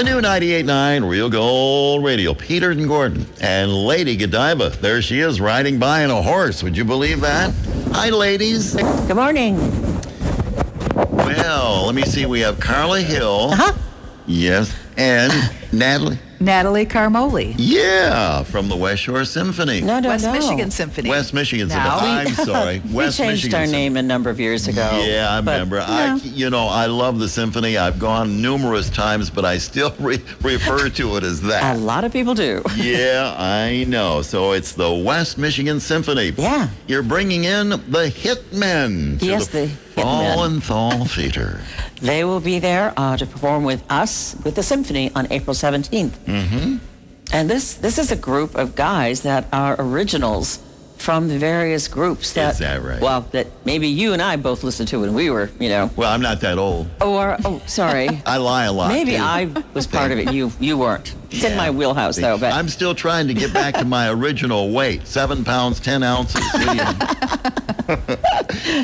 The new 98.9 Real Gold Radio. Peter and Gordon. And Lady Godiva. There she is riding by on a horse. Would you believe that? Hi, ladies. Good morning. Well, let me see. We have Carla Hill. Uh-huh. Yes. And Natalie. Natalie Carmoli. Yeah, from the West Shore Symphony. No. West Michigan Symphony. West Michigan Now. Symphony. I'm sorry. We West changed Michigan our Symphony. name a number of years ago. Yeah, I but, remember. yeah. I love the symphony. I've gone numerous times, but I still refer to it as A that. lot of people do. Yeah, I know. So it's the West Michigan Symphony. Yeah. You're bringing in the Hitmen to Yes, the the Fall Hitmen. and Thal Theater. They will be there to perform with us, with the symphony, on April 17th. Mm-hmm. And this is a group of guys that are originals from the various groups that... Is that right? Well, that maybe you and I both listened to when we were, Well, I'm not that old. Sorry. I lie a lot. Maybe too. I was part of it. You weren't. It's in Yeah. my wheelhouse, though. But I'm still trying to get back to my original weight, 7 pounds, 10 ounces.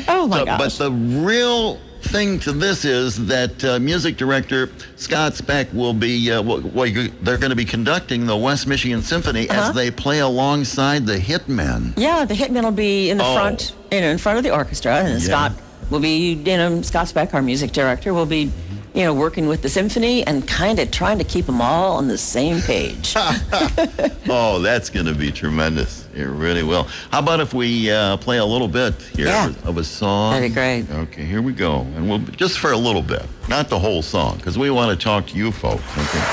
oh my gosh. But the real thing to this is that music director Scott Speck will be, they're going to be conducting the West Michigan Symphony as they play alongside the Hitmen. Yeah, the Hitmen will be in the Oh. front, in front of the orchestra, and Yeah. Scott will be, Scott Speck, our music director, will be, working with the symphony and kind of trying to keep them all on the same page. Oh, that's going to be tremendous. It really will. How about if we play a little bit here of a song? That'd be great. Okay, here we go. And we'll just for a little bit, not the whole song, because we want to talk to you folks. Okay?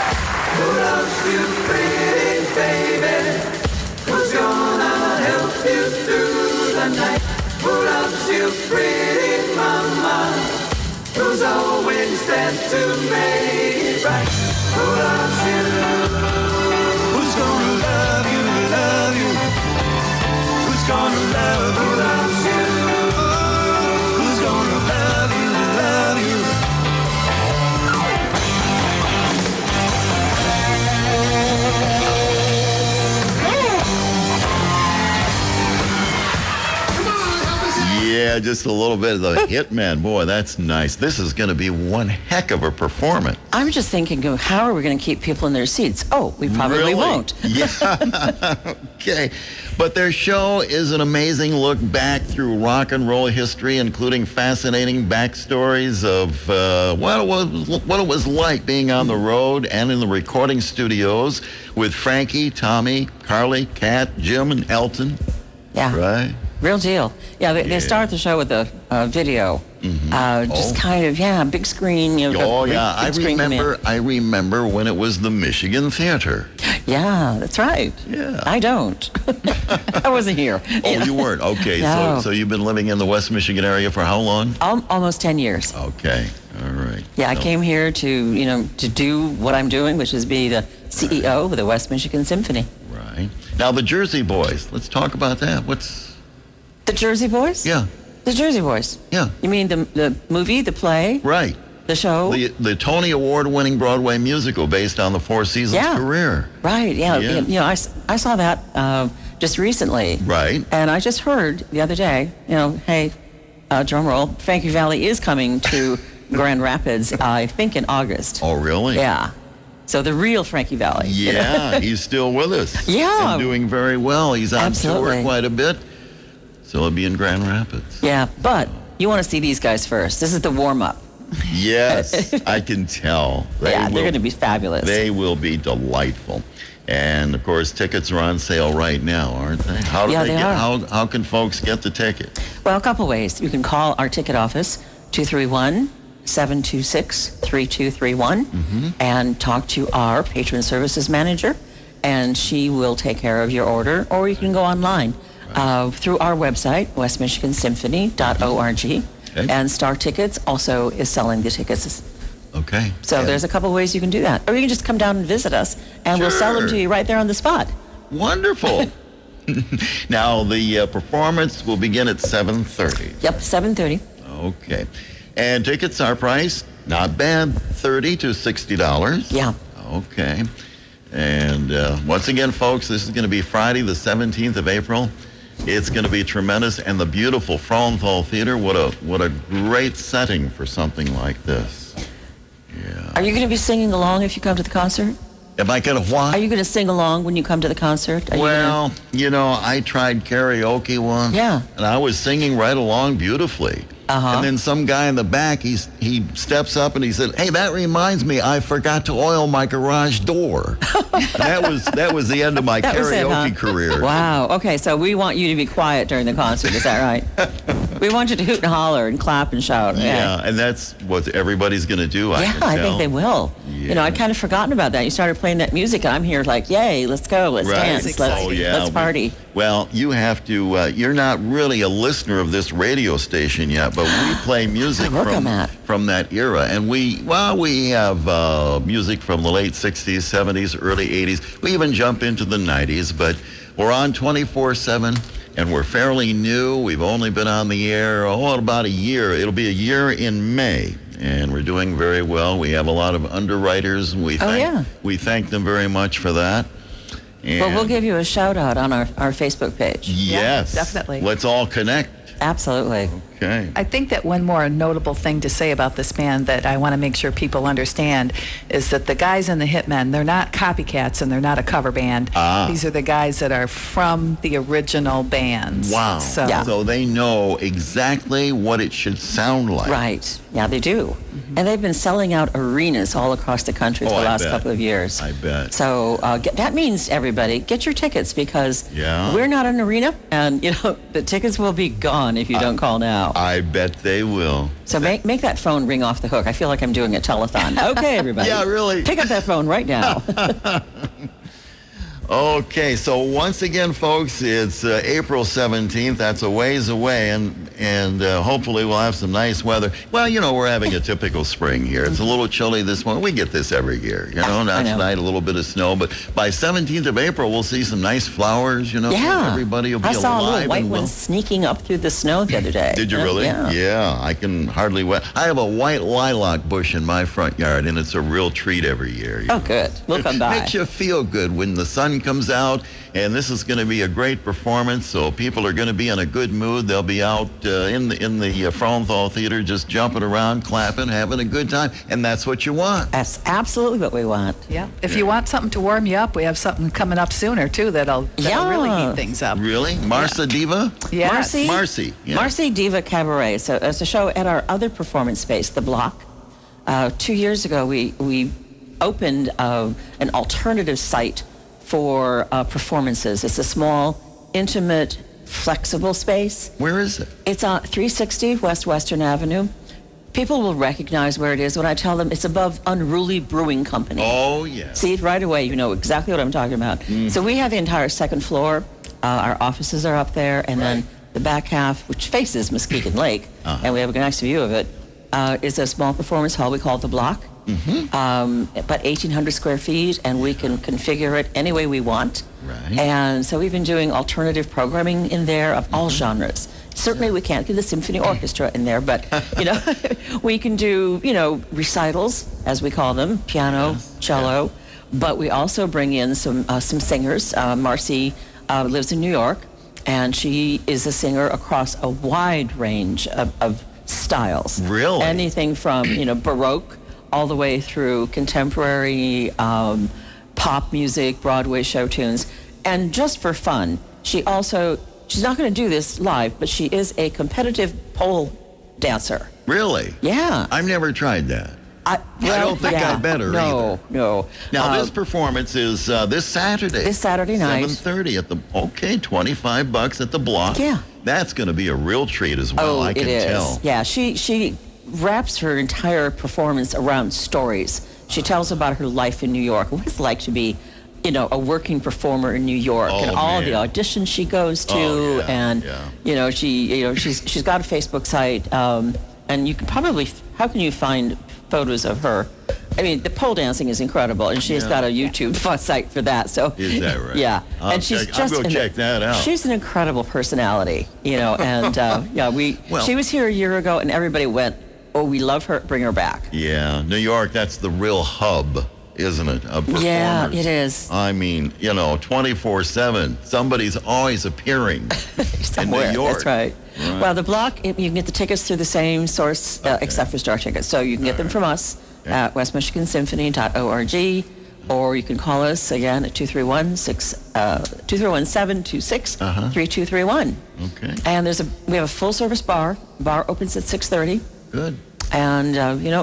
Who loves you, pretty baby? Who's gonna help you through the night? Who loves you, pretty mama? Who's always there to make it right? Who loves you? Who's gonna love you, love you? Who's gonna love you? Who loves you? Who's gonna love you, love you? Yeah, just a little bit of the Hitman. Boy, that's nice. This is going to be one heck of a performance. I'm just thinking, how are we going to keep people in their seats? Oh, we probably Really? won't. Yeah. Okay. But their show is an amazing look back through rock and roll history, including fascinating backstories of what it was like being on the road and in the recording studios with Frankie, Tommy, Carly, Kat, Jim, and Elton. Yeah. Right? Real deal. Yeah, they start the show with a video. Just kind of, big screen. Oh, yeah. Big screen command. I remember when it was the Michigan Theater. Yeah, that's right. Yeah. I don't. I wasn't here. Oh, you weren't? Okay. No. So you've been living in the West Michigan area for how long? Almost 10 years. Okay. All right. Yeah, I So- came here to do what I'm doing, which is be the CEO of the West Michigan Symphony. Right. Now, the Jersey Boys. Let's talk about that. The Jersey Boys? Yeah. The Jersey Boys. Yeah. You mean the movie, the play, Right. the show? The Tony Award-winning Broadway musical based on the Four Seasons career. Right, yeah. Yeah. I saw that just recently. Right. And I just heard the other day, hey, drum roll, Frankie Valli is coming to Grand Rapids, I think in August. Oh, really? Yeah. So the real Frankie Valli. Yeah, he's still with us. Yeah. And doing very well. He's on Absolutely. tour quite a bit. So he'll be in Grand Rapids. Yeah, but you want to see these guys first. This is the warm-up. Yes, I can tell. They're going to be fabulous. They will be delightful. And, of course, tickets are on sale right now, aren't they? How do they are. How can folks get the ticket? Well, a couple ways. You can call our ticket office, 231-726-3231, and talk to our patron services manager, and she will take care of your order. Or you can go online through our website, westmichigansymphony.org. Okay. And Star Tickets also is selling the tickets. Okay. So And- there's a couple ways you can do that. Or you can just come down and visit us, and we'll sell them Sure. to you right there on the spot. Wonderful. Now, the performance will begin at 7:30. Yep, 7:30. Okay. And tickets are priced, not bad, $30 to $60. Yeah. Okay. And once again, folks, this is going to be Friday, the 17th of April. It's going to be tremendous. And the beautiful Frauenthal Theater, what a great setting for something like this. Yeah. Are you going to be singing along if you come to the concert? Am I going to what? Are you going to sing along when you come to the concert? Are you Well, I tried karaoke once. Yeah. And I was singing right along beautifully. Uh-huh. And then some guy in the back, he steps up and he said, "Hey, that reminds me, I forgot to oil my garage door." that was the end of my That was it, karaoke huh? career. Wow. Okay, so we want you to be quiet during the concert. Is that right? We want you to hoot and holler and clap and shout. Yeah, and that's what everybody's going to do. I think they will. Yeah. I'd kind of forgotten about that. You started playing that music, and I'm here like, yay, let's go, let's dance, let's party. Well, you have to. You're not really a listener of this radio station yet, but we play music from that era, and we have music from the late '60s, '70s, early '80s. We even jump into the '90s, but we're on 24/7. And we're fairly new. We've only been on the air, about a year. It'll be a year in May. And we're doing very well. We have a lot of underwriters. And we thank them very much for that. And well, we'll give you a shout out on our Facebook page. Yes. Yeah, definitely. Let's all connect. Absolutely. Okay. I think that one more notable thing to say about this band that I want to make sure people understand is that the guys in the Hitmen, they're not copycats and they're not a cover band. These are the guys that are from the original bands. Wow. So, So they know exactly what it should sound like. Right. Yeah, they do. Mm-hmm. And they've been selling out arenas all across the country for the last couple of years. I bet. So that means, everybody, get your tickets because we're not an arena, and the tickets will be gone if you don't call now. I bet they will. So make that phone ring off the hook. I feel like I'm doing a telethon. Okay, everybody. Yeah, really. Pick up that phone right now. Okay, so once again, folks, it's April 17th. That's a ways away, and hopefully we'll have some nice weather. Well, we're having a typical spring here. It's a little chilly this morning. We get this every year, Not tonight, a little bit of snow, but by 17th of April, we'll see some nice flowers, Yeah. Everybody will be alive. I saw a little white and one sneaking up through the snow the other day. Did you really? Yeah. Yeah, I can hardly wait. I have a white lilac bush in my front yard, and it's a real treat every year. Oh, good. We'll come by. Makes you feel good when the sun comes out, and this is going to be a great performance, so people are going to be in a good mood. They'll be out in the Frauenthal Theater just jumping around, clapping, having a good time, and that's what you want. That's absolutely what we want. yeah. If you want something to warm you up, we have something coming up sooner, too, that'll really heat things up. Really? Marcia Diva? Yes. Marcy. Yeah. Marcy Diva Cabaret. So it's a show at our other performance space, The Block. 2 years ago, we opened an alternative site for performances. It's a small, intimate, flexible space. Where is it? It's on 360 West Western Avenue. People will recognize where it is when I tell them it's above Unruly Brewing Company. Oh, yeah. See, right away, you know exactly what I'm talking about. So we have the entire second floor. Our offices are up there, and then the back half, which faces Muskegon Lake, and we have a nice view of it, is a small performance hall we call The Block. About 1,800 square feet, and we can configure it any way we want. Right. And so we've been doing alternative programming in there of all genres. Certainly we can't get the symphony orchestra in there, but, we can do, recitals, as we call them, piano, cello, but we also bring in some singers. Marcy lives in New York, and she is a singer across a wide range of styles. Really? Anything from, Baroque all the way through contemporary pop music, Broadway show tunes. And just for fun, she's not going to do this live, but she is a competitive pole dancer. Really? Yeah. I've never tried that. I don't think I better either. No. Now, this performance is this Saturday. This Saturday night. 7:30 at the, $25 at the Block. Yeah. That's going to be a real treat as well, I can tell. Yeah, she wraps her entire performance around stories. She tells about her life in New York, what it's like to be, a working performer in New York, and all the auditions she goes to, she's got a Facebook site, and you can probably, how can you find photos of her? I mean, the pole dancing is incredible, and she's got a YouTube site for that. So is that right? Yeah, I'll go check that out. She's an incredible personality, and she was here a year ago, and everybody went, "Oh, we love her. Bring her back." Yeah, New York, that's the real hub, isn't it, of performers? Yeah, it is. I mean, 24/7. Somebody's always appearing somewhere. in New York. That's right. Well, the Block, you can get the tickets through the same source, except for Star Tickets. So you can get them from us, at westmichigansymphony.org, or you can call us again at 231-726-3231. Okay. And we have a full-service bar. Bar opens at 6:30. Good. And,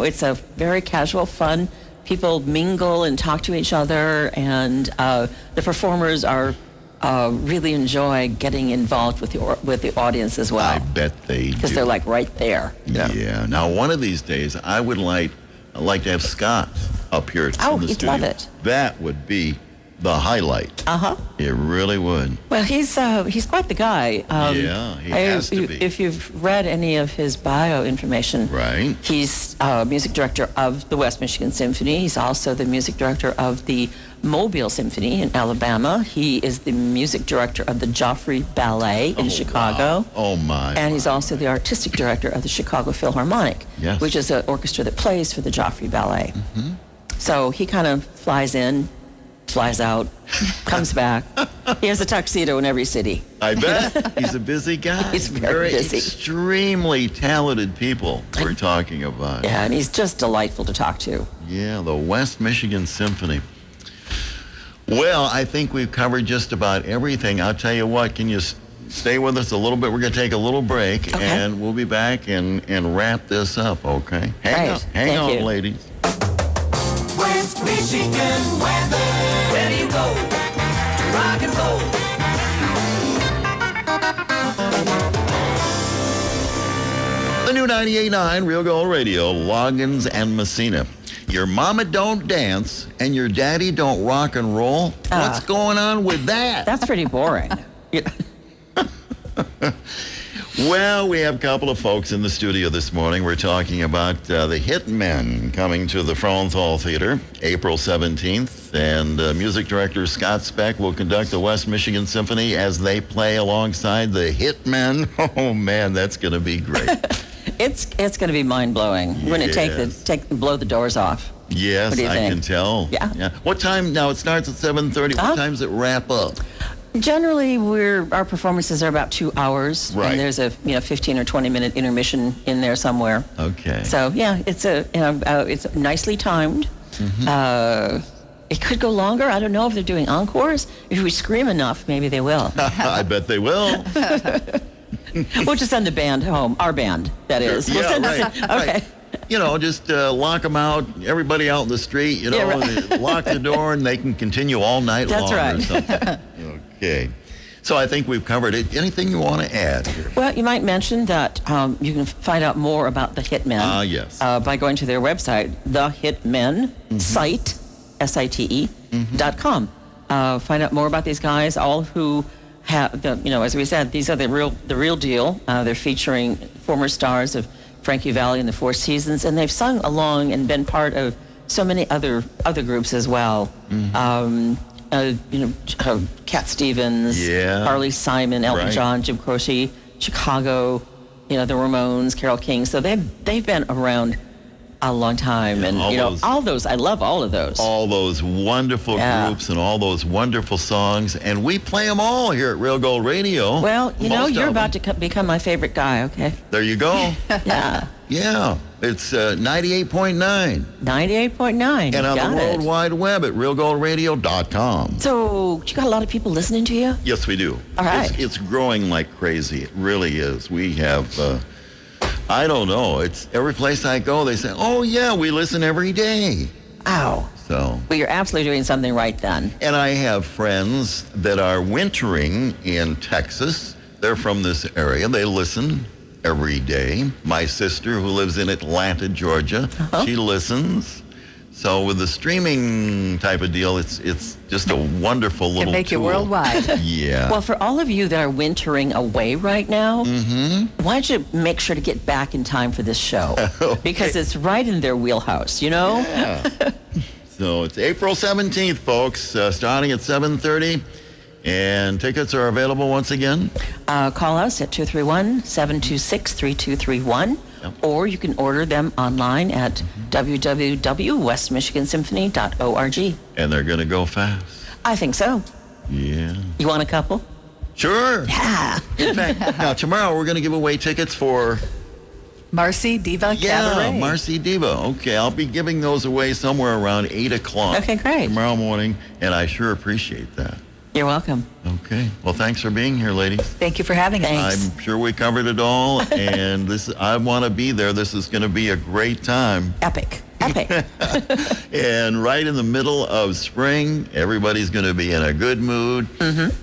it's a very casual, fun. People mingle and talk to each other, and the performers really enjoy getting involved with the audience as well. I bet they do. Because they're like right there. Yeah. Now, one of these days, I would like to have Scott up here in the you'd studio. love it. That would be the highlight. It really would. Well, he's quite the guy. Yeah, he has to be. If you've read any of his bio information, Right. He's music director of the West Michigan Symphony. He's also the music director of the Mobile Symphony in Alabama. He is the music director of the Joffrey Ballet in Chicago. Wow. Oh, my. And he's also the artistic director of the Chicago Philharmonic, Yes. which is an orchestra that plays for the Joffrey Ballet. So he kind of flies in, flies out, comes back. He has a tuxedo in every city. I bet. He's a busy guy. He's very busy. Extremely talented people we're talking about. Yeah, and he's just delightful to talk to. Yeah, the West Michigan Symphony. Well, I think we've covered just about everything. I'll tell you what, can you stay with us a little bit? We're going to take a little break, Okay. and we'll be back and wrap this up, okay? Hang Right. on, Thank on, you. ladies. West Michigan weather. Where do you go to rock and roll? The new 98.9 Real Gold Radio, Loggins and Messina. Your mama don't dance and your daddy don't rock and roll. What's going on with that? That's pretty boring. Yeah. Well, we have a couple of folks in the studio this morning. We're talking about the Hitmen coming to the Frauenthal Theater April 17th. And music director Scott Speck will conduct the West Michigan Symphony as they play alongside the Hitmen. Oh, man, that's going to be great. It's going to be mind-blowing. We're going Yes. to blow the doors off. Yes, What do you I think? can tell. Yeah. What time? Now, it starts at 7:30. What time does it wrap up? Generally, our performances are about 2 hours. Right. And there's a 15 or 20-minute intermission in there somewhere. Okay. So, yeah, it's nicely timed. It could go longer. I don't know if they're doing encores. If we scream enough, maybe they will. I bet they will. We'll just send the band home. Our band, that is. We'll Yeah, send right. Okay. Right. Just lock them out, everybody out in the street, Yeah, right. lock the door, and they can continue all night That's long right. or something. Okay. So I think we've covered it. Anything you want to add here? Well, you might mention that you can find out more about the Hitmen Yes. by going to their website, the Hitmen site, SITE.com. Find out more about these guys, all who have, as we said, these are the real deal. They're featuring former stars of Frankie Valli and the Four Seasons, and they've sung along and been part of so many other groups as well. Cat Stevens, Yeah. Harley Simon, Elton Right. John, Jim Croce, Chicago, the Ramones, Carole King. So they've been around a long time, and all those- I love all of those. All those wonderful Yeah. groups and all those wonderful songs, and we play them all here at Real Gold Radio. Well, Most you're of about them. to become my favorite guy. Okay. There you go. Yeah. Yeah. It's 98.9. 98.9. And on Got the it. World Wide Web at realgoldradio.com. So you got a lot of people listening to you. Yes, we do. All right. It's growing like crazy. It really is. We have, I don't know. It's every place I go, they say, oh, yeah, we listen every day. Ow. So, Well, you're absolutely doing something right then. and I have friends that are wintering in Texas. They're from this area. They listen every day. My sister, who lives in Atlanta, Georgia, she listens. So with the streaming type of deal, it's just a wonderful little Can make you tool. worldwide. Yeah. Well, for all of you that are wintering away right now, why don't you make sure to get back in time for this show? Because it's right in their wheelhouse, Yeah. So it's April 17th, folks, starting at 7:30. And tickets are available once again. Call us at 231-726-3231, or you can order them online at www.westmichigansymphony.org. And they're going to go fast. I think so. Yeah. You want a couple? Sure. Yeah. In fact, now tomorrow we're going to give away tickets for Marcy Diva Cabaret. Yeah, Marcy Diva. Okay, I'll be giving those away somewhere around 8 o'clock. Okay, great. Tomorrow morning, and I sure appreciate that. You're welcome. Okay. Well, thanks for being here, ladies. Thank you for having us. Thanks. I'm sure we covered it all, and I want to be there. This is going to be a great time. Epic. And right in the middle of spring, everybody's going to be in a good mood.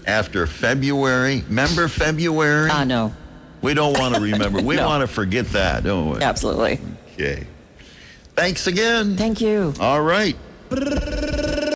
After February. Remember February? No. We don't want to remember. We No. want to forget that, don't we? Absolutely. Okay. Thanks again. Thank you. All right.